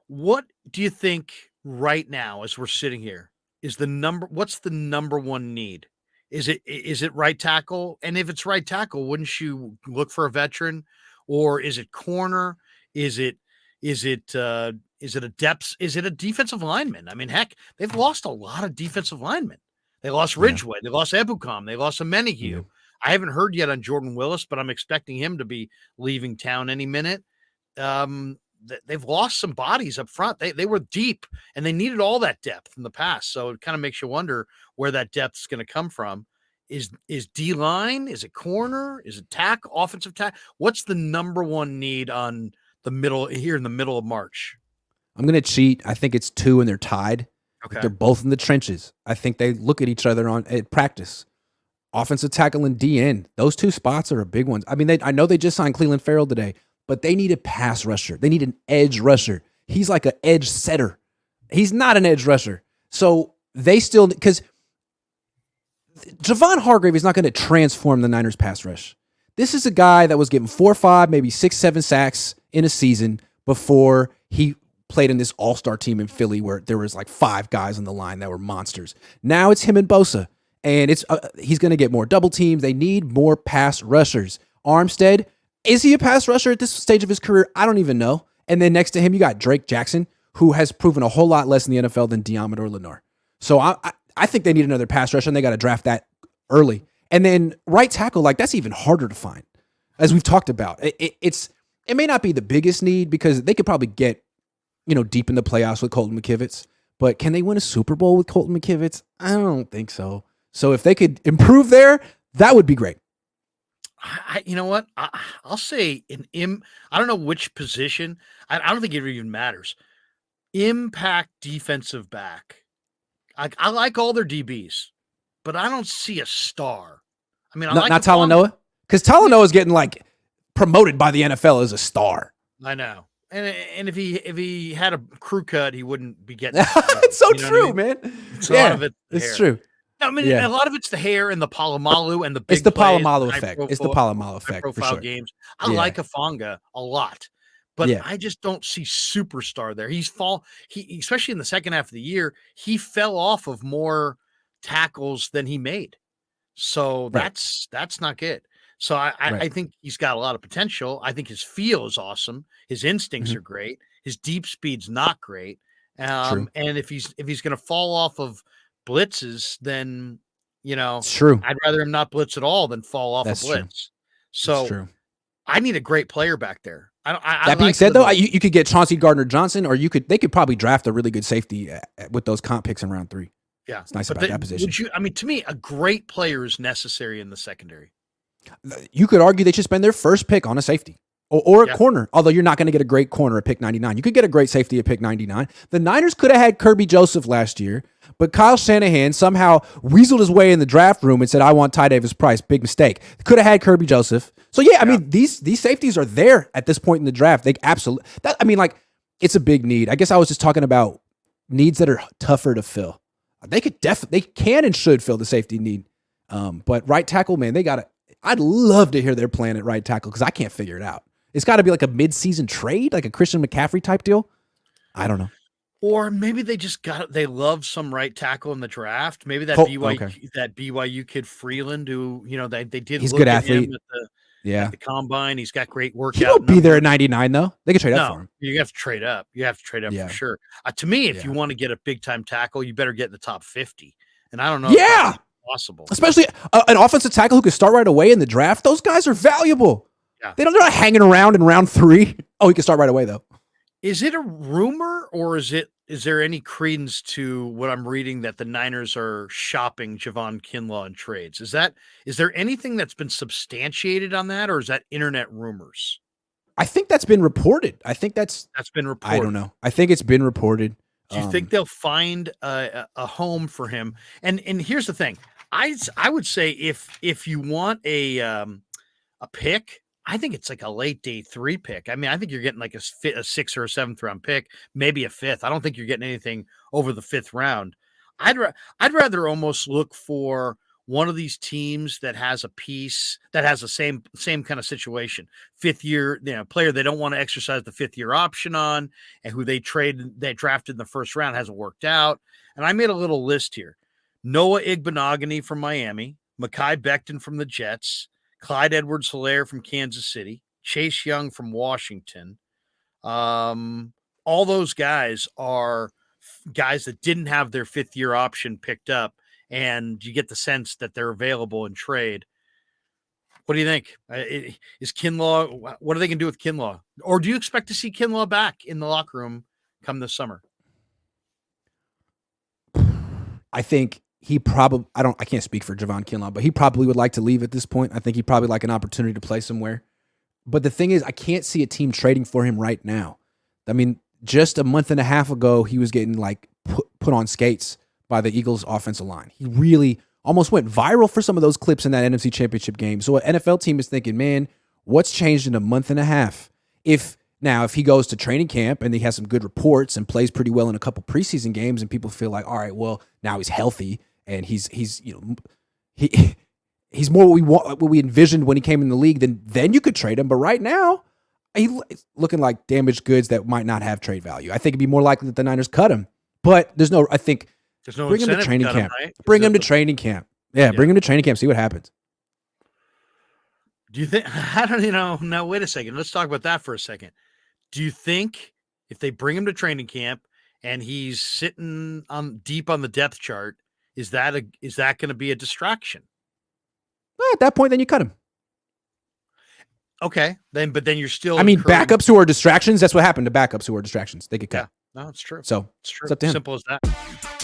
What do you think right now, as we're sitting here, what's the number one need? Is it right tackle? And if it's right tackle, wouldn't you look for a veteran? Or is it corner? Is it is it is it a depth? Is it a defensive lineman? I mean, heck, they've lost a lot of defensive linemen. They lost Yeah. Ridgeway, they lost Ebukam, they lost Yeah. Amenahue. I haven't heard yet on Jordan Willis, but I'm expecting him to be leaving town any minute. They've lost some bodies up front. They were deep and they needed all that depth in the past. So it kind of makes you wonder where that depth is going to come from. Is D line? Is it corner? Is it offensive tack? What's the number one need on the middle here in the middle of March? I'm going to cheat. I think it's 2 and they're tied. Okay. They're both in the trenches. I think they look at each other at practice. Offensive tackle and DN. Those 2 spots are a big ones. I mean, I know they just signed Cleveland Farrell today, but they need a pass rusher. They need an edge rusher. He's like an edge setter. He's not an edge rusher. So they still, because Javon Hargrave is not going to transform the Niners pass rush. This is a guy that was getting 4 or 5, maybe 6, 7 sacks in a season before he played in this all-star team in Philly where there was like 5 guys on the line that were monsters. Now it's him and Bosa, and he's going to get more double teams. They need more pass rushers. Armstead, is he a pass rusher at this stage of his career? I don't even know. And then next to him, you got Drake Jackson, who has proven a whole lot less in the NFL than Diamador Lenore. So I think they need another pass rusher, and they got to draft that early. And then right tackle, like that's even harder to find, as we've talked about. It may not be the biggest need because they could probably get deep in the playoffs with Colton McKivitz, but can they win a Super Bowl with Colton McKivitz? I don't think so. So if they could improve there, that would be great. You know what? I'll say I don't know which position. I don't think it even matters. Impact defensive back. I like all their DBs, but I don't see a star. I mean, not Talanoa, because Talanoa is getting like promoted by the NFL as a star. I know. And if he had a crew cut, he wouldn't be getting. It's so true, man. A lot of it's true. I mean, a lot of it's the hair and the Palomalu and the big. It's the Palomalu effect. It's the Palomalu effect for sure. Games. I like Afanga a lot, but I just don't see superstar there. He especially in the second half of the year, he fell off of more tackles than he made. So that's not good. So I think he's got a lot of potential. I think his feel is awesome. His instincts are great. His deep speed's not great. And if he's going to fall off of blitzes, then it's true. I'd rather him not blitz at all than fall off a blitz. True. So I need a great player back there. That being said, though, you could get Chauncey Gardner-Johnson, or they could probably draft a really good safety with those comp picks in round 3. Yeah, it's nice about that position. To me, a great player is necessary in the secondary. You could argue they should spend their first pick on a safety or a corner, although you're not going to get a great corner at pick 99. You could get a great safety at pick 99. The Niners could have had Kirby Joseph last year, but Kyle Shanahan somehow weaseled his way in the draft room and said, I want Ty Davis Price. Big mistake. Could have had Kirby Joseph. So, I mean, these safeties are there at this point in the draft. They absolutely – it's a big need. I guess I was just talking about needs that are tougher to fill. They can and should fill the safety need. But right tackle, man, I'd love to hear their plan at right tackle because I can't figure it out. It's got to be like a mid-season trade, like a Christian McCaffrey type deal. I don't know. Or maybe they love some right tackle in the draft. Maybe that BYU kid Freeland, who they did. He's a good athlete. At the combine, he's got great workout. He won't be there at 99 though. They could trade up for him. You have to trade up. You have to trade up for sure. To me, if you want to get a big time tackle, you better get in the top 50. And I don't know. Yeah. Possible, especially an offensive tackle who could start right away in the draft. Those guys are valuable. Yeah. They're not hanging around in round 3. Oh, he can start right away though. Is it a rumor or is there any credence to what I'm reading that the Niners are shopping Javon Kinlaw in trades? Is there anything that's been substantiated on that, or is that internet rumors? I think that's been reported. That's been reported. I don't know. I think it's been reported. Do you think they'll find a home for him? And here's the thing. I would say if you want a pick, I think it's like a late day 3 pick. I mean, I think you're getting like a 6th or a 7th round pick, maybe a 5th. I don't think you're getting anything over the 5th round. I'd rather almost look for one of these teams that has a piece that has the same kind of situation, 5th year, player they don't want to exercise the 5th year option on, and who they drafted in the first round hasn't worked out. And I made a little list here: Noah Igbenogany from Miami, Mekhi Becton from the Jets, Clyde Edwards-Helaire from Kansas City, Chase Young from Washington. All those guys are guys that didn't have their 5th year option picked up, and you get the sense that they're available in trade. What do you think? Is Kinlaw, what are they going to do with Kinlaw? Or do you expect to see Kinlaw back in the locker room come this summer? I think he probably, I can't speak for Javon Kinlaw, but he probably would like to leave at this point. I think he'd probably like an opportunity to play somewhere. But the thing is, I can't see a team trading for him right now. I mean, just a month and a half ago, he was getting like put on skates by the Eagles offensive line. He really almost went viral for some of those clips in that NFC Championship game. So an NFL team is thinking, man, what's changed in a month and a half? If he goes to training camp and he has some good reports and plays pretty well in a couple preseason games, and people feel like, all right, well, now he's healthy and he's more what we envisioned when he came in the league, then you could trade him. But right now, he's looking like damaged goods that might not have trade value. I think it'd be more likely that the Niners cut him. But there's no bring him to training camp. Right? Bring him to training camp. Yeah, bring him to training camp. See what happens. Do you think? I don't know. Now, wait a second. Let's talk about that for a second. Do you think if they bring him to training camp and he's sitting deep on the depth chart, is that going to be a distraction? Well, at that point, then you cut him. Okay, but then you're still. I mean, backups who are distractions. That's what happened to backups who are distractions. They get cut. Yeah, no, it's true. So it's true. It's up to him. Simple as that.